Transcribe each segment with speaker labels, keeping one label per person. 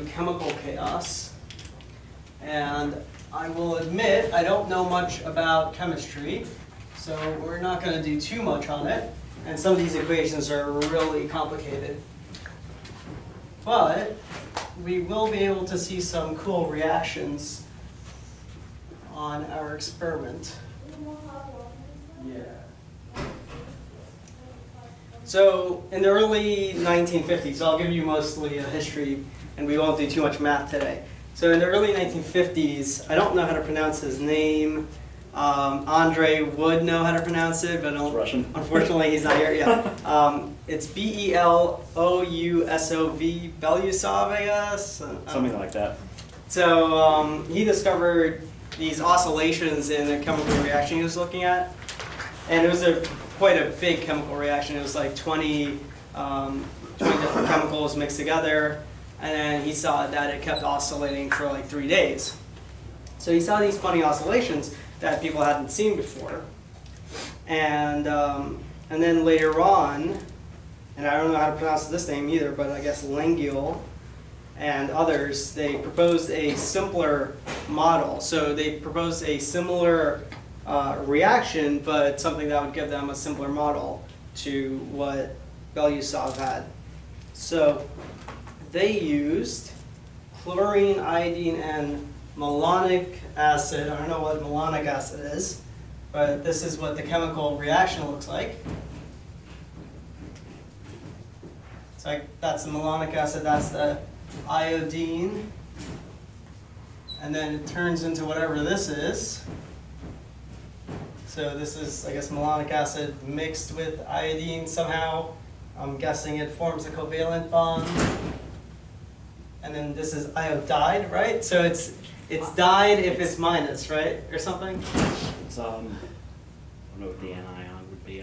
Speaker 1: Chemical chaos, and I will admit I don't know much about chemistry, so we're not going to do too much on it, and some of these equations are really complicated. But we will be able to see some cool reactions on our experiment. Yeah. So in the early 1950s, I'll give you mostly a history, and we won't do too much math today. So in the early 1950s, I don't know how to pronounce his name. Andre would know how to pronounce it, but
Speaker 2: Russian.
Speaker 1: Unfortunately he's not here. Yeah. It's Belousov, Belousov, I guess.
Speaker 2: Something like that.
Speaker 1: So he discovered these oscillations in a chemical reaction he was looking at, and it was quite a big chemical reaction. It was like 20 different chemicals mixed together. And then he saw that it kept oscillating for like 3 days. So he saw these funny oscillations that people hadn't seen before. And then later on, and I don't know how to pronounce this name either, but I guess Lengyel and others, they proposed a simpler model. So they proposed a similar reaction, but something that would give them a simpler model to what Belousov had. So they used chlorine, iodine, and malonic acid. I don't know what malonic acid is, but this is what the chemical reaction looks like. It's like that's the malonic acid, that's the iodine, and then it turns into whatever this is. So this is, I guess, malonic acid mixed with iodine somehow. I'm guessing it forms a covalent bond. And then this is iodide, right? So it's dyed if it's minus, right? Or something?
Speaker 2: It's, I don't know what the anion would be.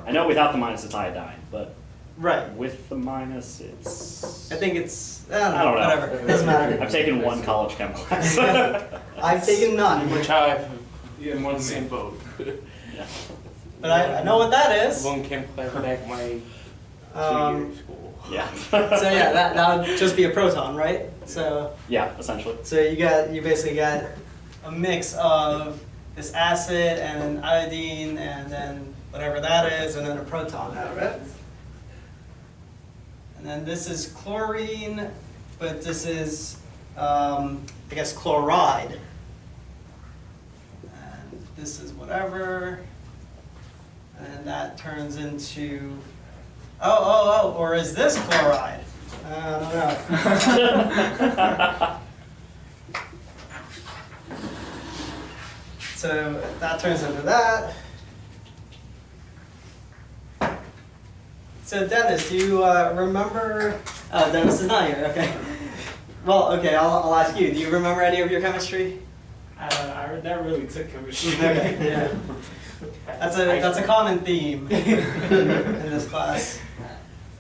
Speaker 2: I know without the minus it's iodine, but
Speaker 1: right.
Speaker 2: With the minus it's...
Speaker 1: I think it's, I don't know. Whatever, it doesn't matter.
Speaker 2: I've taken one college chem class.
Speaker 1: I've taken none.
Speaker 3: Which I've in one same boat.
Speaker 2: Yeah.
Speaker 1: But I know what that is.
Speaker 3: One chem class back my 2-year school.
Speaker 2: Yeah.
Speaker 1: So yeah, that would just be a proton, right? So
Speaker 2: yeah, essentially.
Speaker 1: So you basically got a mix of this acid and an iodine and then whatever that is, and then a proton out of it. And then this is chlorine, but this is I guess chloride. And this is whatever. And that turns into or is this chloride? I don't know. So that turns into that. So Dennis, do you remember? Oh, Dennis is not here. Okay. Well, okay. I'll ask you. Do you remember any of your chemistry?
Speaker 3: I never really took chemistry.
Speaker 1: Okay. Yeah. That's a common theme in this class.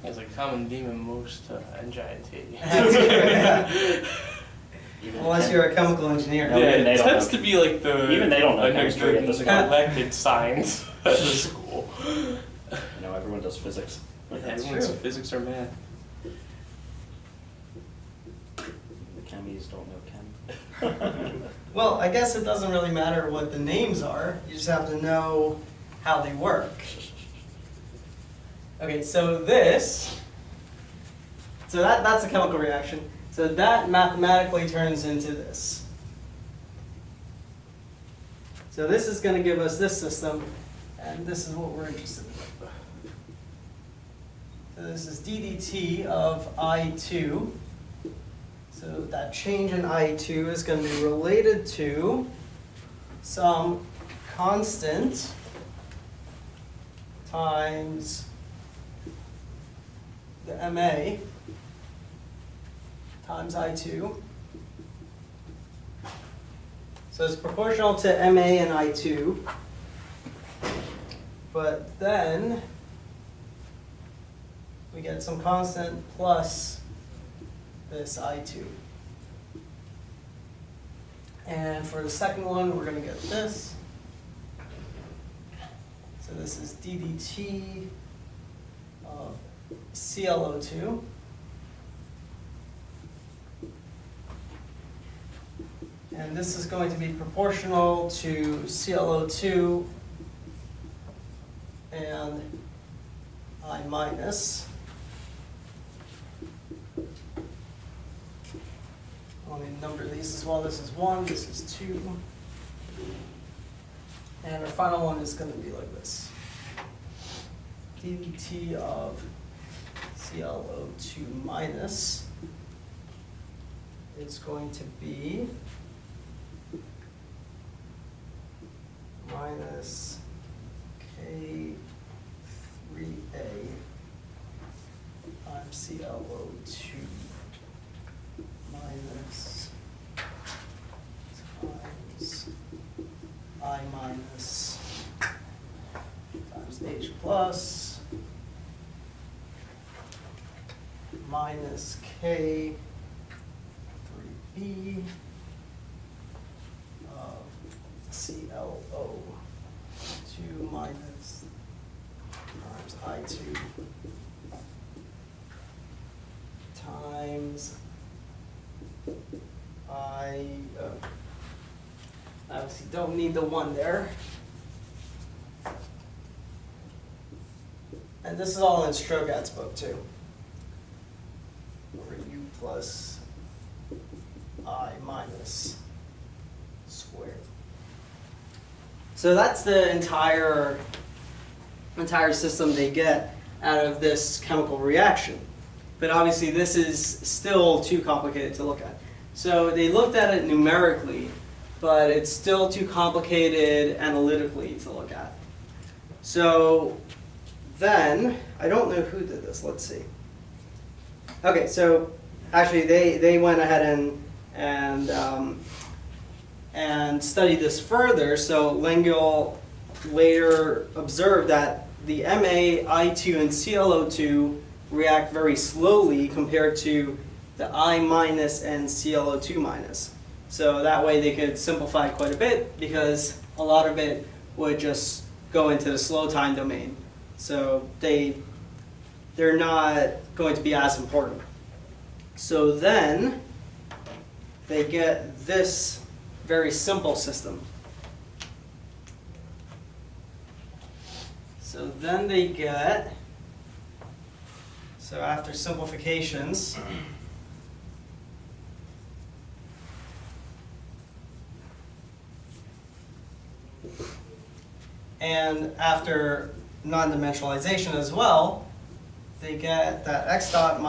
Speaker 3: It's a common theme in most NJIT.
Speaker 1: Unless you're a chemical engineer.
Speaker 2: No,
Speaker 3: Yeah,
Speaker 2: they
Speaker 3: it
Speaker 2: don't
Speaker 3: tends
Speaker 2: know.
Speaker 3: to be like the
Speaker 2: Even they don't know chemistry at this point.
Speaker 3: elected science at the school.
Speaker 2: You know, everyone does physics.
Speaker 3: Everyone's
Speaker 1: true.
Speaker 3: physics or math.
Speaker 2: The chemies don't know chem.
Speaker 1: Well, I guess it doesn't really matter what the names are. You just have to know how they work. Okay, so that's a chemical reaction. So that mathematically turns into this. So this is going to give us this system, and this is what we're interested in. So this is ddt of I2. So that change in I2 is going to be related to some constant times the MA times I2. So it's proportional to MA and I2. But then we get some constant plus this I2. And for the second one, we're going to get this. So this is ddt of ClO2 And this is going to be proportional to ClO2 and I minus. Let me number these as well. This is 1, this is 2. And our final one is going to be like this. ddt of ClO2 minus is going to be minus K3A times ClO2 minus times I minus times H plus minus K3B of ClO2 minus times I2 times I obviously don't need the 1 there. And this is all in Strogat's book too. Over U plus I minus squared. So that's the entire system they get out of this chemical reaction. But obviously this is still too complicated to look at. So they looked at it numerically, but it's still too complicated analytically to look at. So then, I don't know who did this, let's see. Okay, so actually they went ahead and studied this further. So Lengyel later observed that the Ma, I2, and ClO2 react very slowly compared to the I minus and ClO2 minus. So that way they could simplify it quite a bit because a lot of it would just go into the slow time domain. So they're not going to be as important. So then they get this very simple system. So then they get, so after simplifications, and after non-dimensionalization as well, they get that x dot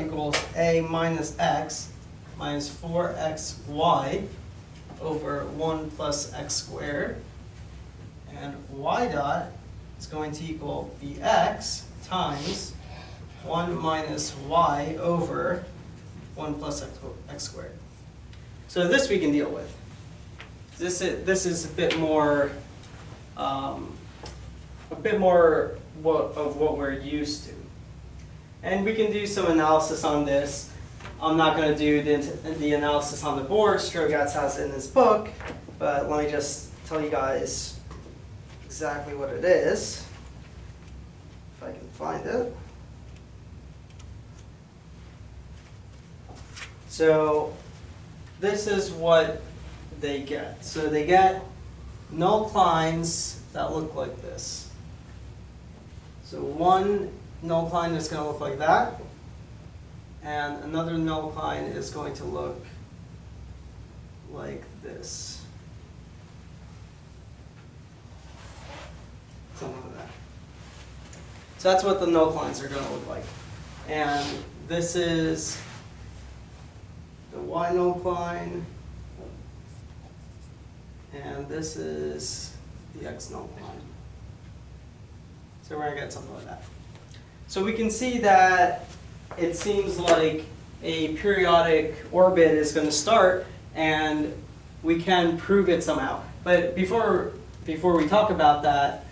Speaker 1: equals a minus x minus 4xy over 1 plus x squared. And y dot is going to equal bx times 1 minus y over 1 plus x squared. So this we can deal with. This is a bit more of what we're used to. And we can do some analysis on this. I'm not going to do the analysis on the board. Strogatz has it in his book, but let me just tell you guys exactly what it is, if I can find it. So this is what they get. So they get null Kleins that look like this. So one null Klein is going to look like that, and another null Klein is going to look like this. Something like that. So that's what the null Kleins are going to look like. And this is the Y null Klein, and this is the X null Klein. So we're going to get something like that. So we can see that it seems like a periodic orbit is going to start, and we can prove it somehow. But before we talk about that,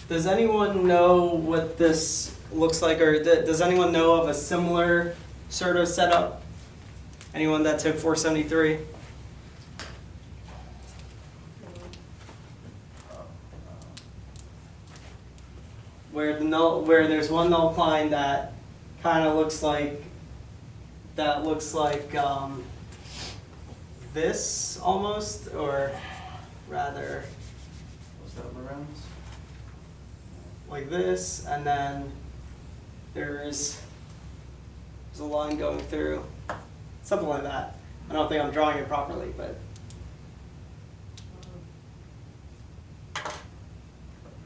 Speaker 1: does anyone know what this looks like, or does anyone know of a similar sort of setup? Anyone that took 473? Where there's one null Klein that kind of looks like this almost, or rather
Speaker 4: Was that Lorenz?
Speaker 1: like this, and then there's a line going through, something like that. I don't think I'm drawing it properly, but.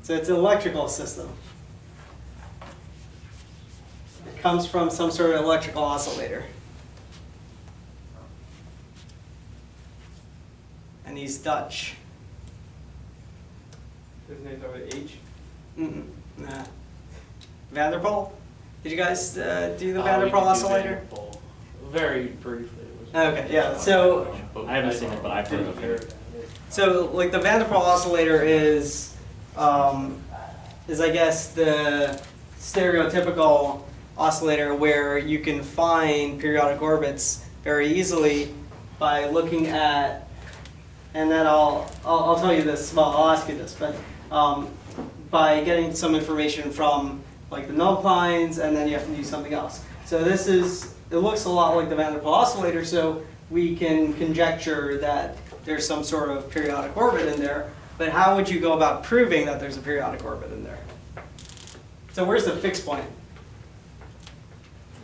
Speaker 1: So it's an electrical system. It comes from some sort of electrical oscillator. And he's Dutch.
Speaker 5: His name start with H?
Speaker 1: Nah. Vanderpool? Did you guys do the
Speaker 3: We
Speaker 1: Vanderpool
Speaker 3: could do
Speaker 1: oscillator?
Speaker 3: Vanderpool. Very briefly. It was
Speaker 1: Okay, yeah, so-
Speaker 2: I haven't seen it, but I've heard of it.
Speaker 1: So, like, the Vanderpool oscillator is I guess the stereotypical oscillator where you can find periodic orbits very easily by looking at, and then I'll tell you this, well, I'll ask you this, but by getting some information from like the null lines, and then you have to do something else. So it looks a lot like the Vanderpool oscillator, so we can conjecture that there's some sort of periodic orbit in there, but how would you go about proving that there's a periodic orbit in there? So where's the fixed point?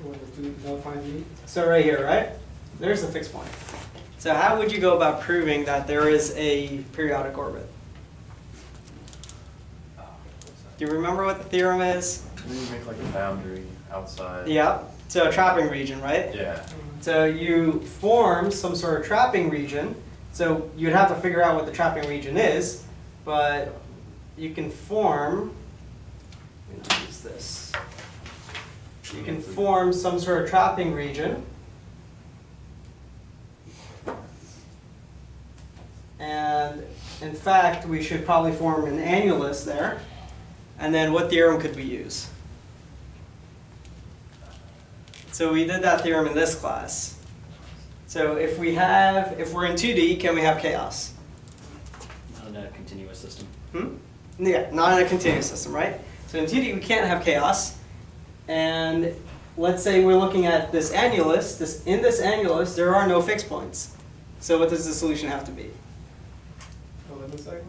Speaker 5: What the two null lines mean?
Speaker 1: So right here, right? There's the fixed point. So how would you go about proving that there is a periodic orbit? Do you remember what the theorem is?
Speaker 4: Then you make like a boundary outside.
Speaker 1: Yeah, so a trapping region, right?
Speaker 4: Yeah.
Speaker 1: So you form some sort of trapping region. So you'd have to figure out what the trapping region is, but you can form, let me use this. You can form some sort of trapping region. And in fact, we should probably form an annulus there. And then what theorem could we use? So we did that theorem in this class. So if we're in 2D, can we have chaos?
Speaker 2: Not in a continuous system.
Speaker 1: Yeah, not in a continuous system, right? So in 2D, we can't have chaos. And let's say we're looking at this annulus. In this annulus, there are no fixed points. So what does the solution have to be?
Speaker 5: A limit cycle?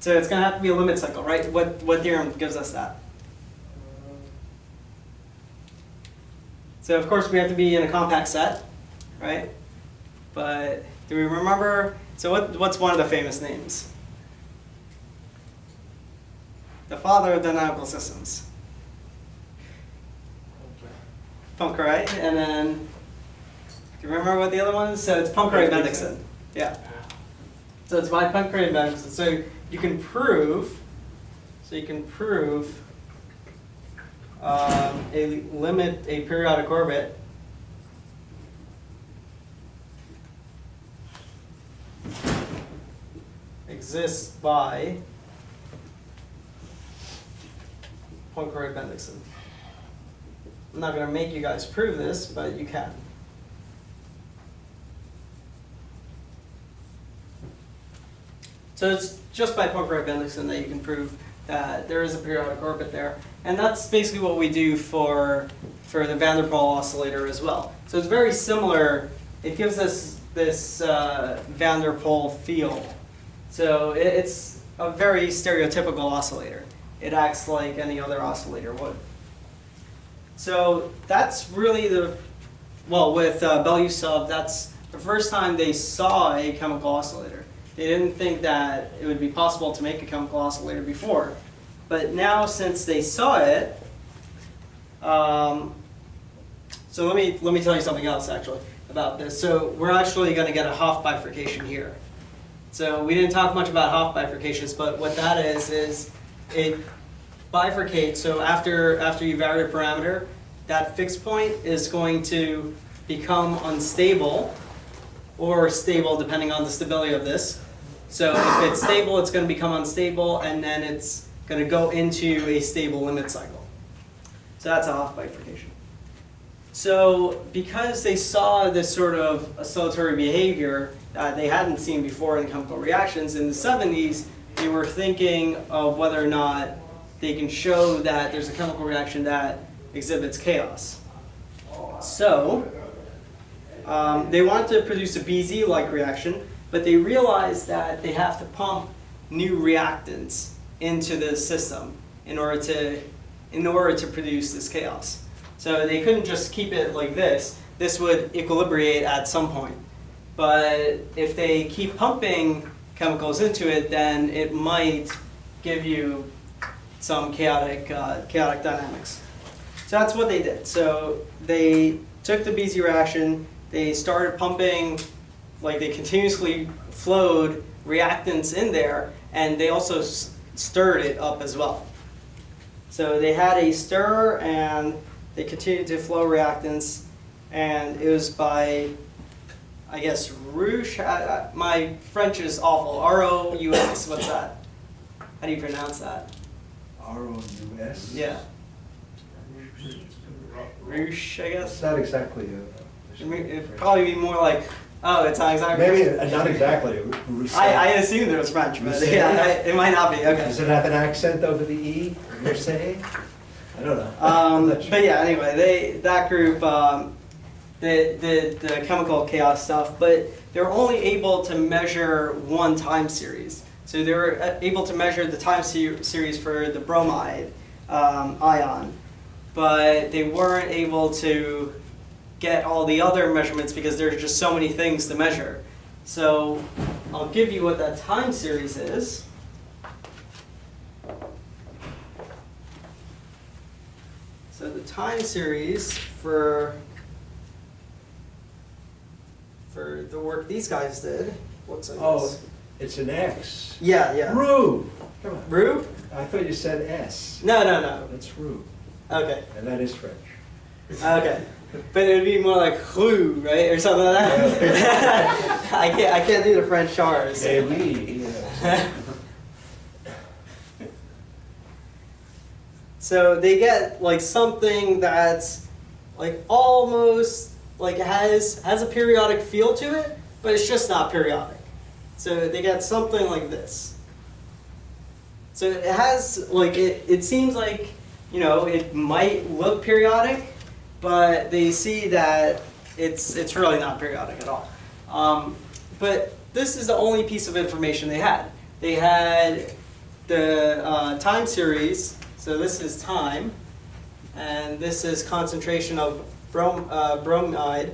Speaker 1: So it's going to have to be a limit cycle, right? What theorem gives us that? So of course we have to be in a compact set, right? But do we remember? So what's one of the famous names? The father of dynamical systems. Poincaré, and then do you remember what the other one is? So it's Poincaré-Bendixson. Yeah. So it's by Poincaré-Bendixson. So you can prove. A periodic orbit exists by Poincaré-Bendixson. I'm not going to make you guys prove this, but you can. So it's just by Poincaré-Bendixson that you can prove that there is a periodic orbit there. And that's basically what we do for the Vanderpool oscillator as well. So it's very similar. It gives us this Vanderpool field. So it's a very stereotypical oscillator. It acts like any other oscillator would. So that's really with Bellew sub, that's the first time they saw a chemical oscillator. They didn't think that it would be possible to make a chemical oscillator before. But now, since they saw it, so let me tell you something else actually about this. So we're actually going to get a Hopf bifurcation here. So we didn't talk much about Hopf bifurcations, but what that is it bifurcates. So after you vary a parameter, that fixed point is going to become unstable or stable depending on the stability of this. So if it's stable, it's going to become unstable, and then it's going to go into a stable limit cycle. So that's a Hopf bifurcation. So because they saw this sort of oscillatory behavior that they hadn't seen before in chemical reactions, in the 70s, they were thinking of whether or not they can show that there's a chemical reaction that exhibits chaos. So They wanted to produce a BZ-like reaction, but they realized that they have to pump new reactants into the system in order to produce this chaos. So they couldn't just keep it like this. This would equilibrate at some point. But if they keep pumping chemicals into it, then it might give you some chaotic dynamics. So that's what they did. So they took the BZ reaction, they started pumping, like they continuously flowed reactants in there, and they also stirred it up as well. So they had a stir and they continued to flow reactants, and it was by, I guess, Rouge. My French is awful. R-O-U-S. What's that? How do you pronounce that?
Speaker 6: R-O-U-S?
Speaker 1: Yeah. Rouge, I guess.
Speaker 6: It's not exactly
Speaker 1: It'd probably be more like, oh, it's not exactly.
Speaker 6: maybe not exactly.
Speaker 1: I assumed it was French, but
Speaker 6: Rousset?
Speaker 1: yeah, it might not be. Okay.
Speaker 6: Does it have an accent over the E? You're saying? I don't know. I'm not sure.
Speaker 1: But yeah, anyway, that group did the chemical chaos stuff, but they were only able to measure one time series. So they were able to measure the time series for the bromide ion, but they weren't able to get all the other measurements because there's just so many things to measure. So I'll give you what that time series is. So the time series for the work these guys did looks like
Speaker 6: Oh,
Speaker 1: this.
Speaker 6: it's an X.
Speaker 1: Yeah.
Speaker 6: Rue. Come on.
Speaker 1: Rue?
Speaker 6: I thought you said S.
Speaker 1: No.
Speaker 6: That's Rue.
Speaker 1: Okay.
Speaker 6: And that is French.
Speaker 1: Okay. But it would be more like rue, right? Or something like that. I can't do the French R's.
Speaker 6: Eh oui, yes.
Speaker 1: So they get like something that's like almost like has a periodic feel to it, but it's just not periodic. So they get something like this. So it has like it seems like, you know, it might look periodic, but they see that it's really not periodic at all. But this is the only piece of information they had. They had the time series. So this is time, and this is concentration of bromide,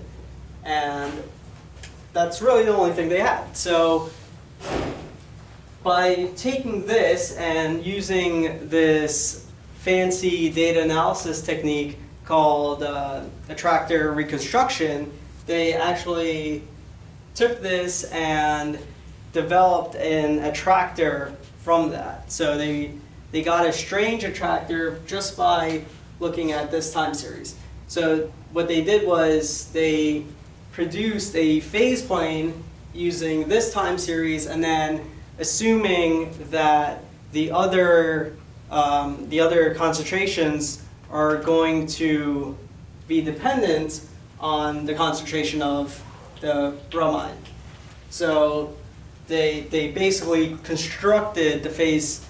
Speaker 1: and that's really the only thing they had. So by taking this and using this fancy data analysis technique called attractor reconstruction, they actually took this and developed an attractor from that. So they got a strange attractor just by looking at this time series. So what they did was they produced a phase plane using this time series, and then assuming that the other concentrations are going to be dependent on the concentration of the bromide. So they basically constructed the phase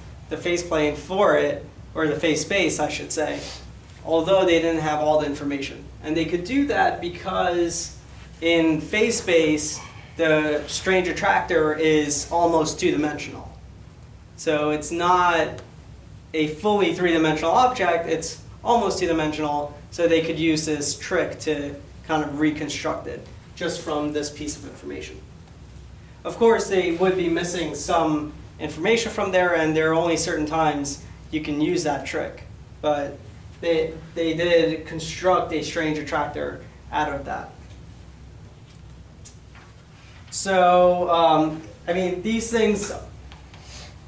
Speaker 1: plane for it, or the phase space, I should say, although they didn't have all the information. And they could do that because in phase space, the strange attractor is almost two-dimensional. So it's not a fully three-dimensional object, it's almost two-dimensional, so they could use this trick to kind of reconstruct it just from this piece of information. Of course, they would be missing some information from there, and there are only certain times you can use that trick. But they did construct a strange attractor out of that. So, I mean, these things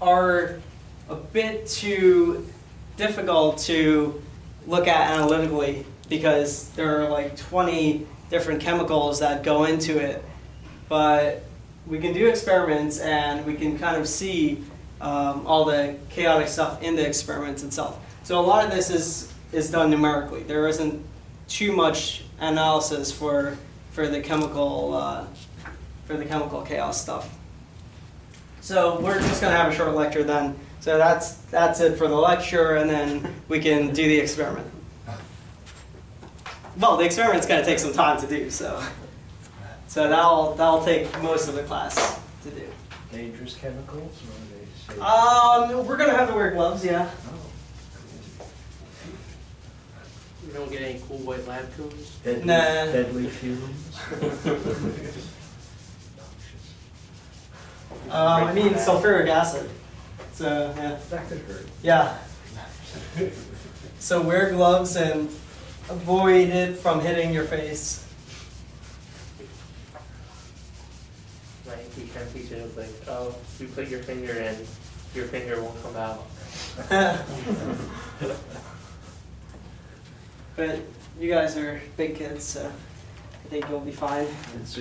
Speaker 1: are a bit too difficult to look at analytically because there are like 20 different chemicals that go into it. But we can do experiments and we can kind of see all the chaotic stuff in the experiments itself. So a lot of this is done numerically. There isn't too much analysis for the chemical chaos stuff. So we're just going to have a short lecture then. So that's it for the lecture, and then we can do the experiment. Well, the experiment's going to take some time to do, so. So that'll take most of the class to do.
Speaker 6: Dangerous chemicals, or are they safe?
Speaker 1: We're gonna have to wear gloves, yeah.
Speaker 6: Oh.
Speaker 3: You don't get any cool white lab coats?
Speaker 6: Deadly,
Speaker 1: Nah.
Speaker 6: deadly fumes.
Speaker 1: I mean sulfuric acid. So yeah,
Speaker 6: That could hurt.
Speaker 1: yeah. So wear gloves and avoid it from hitting your face.
Speaker 3: My AP Chem teacher was like, oh, you put your finger in, your finger won't come out.
Speaker 1: But you guys are big kids, so I think you'll be fine.
Speaker 6: And so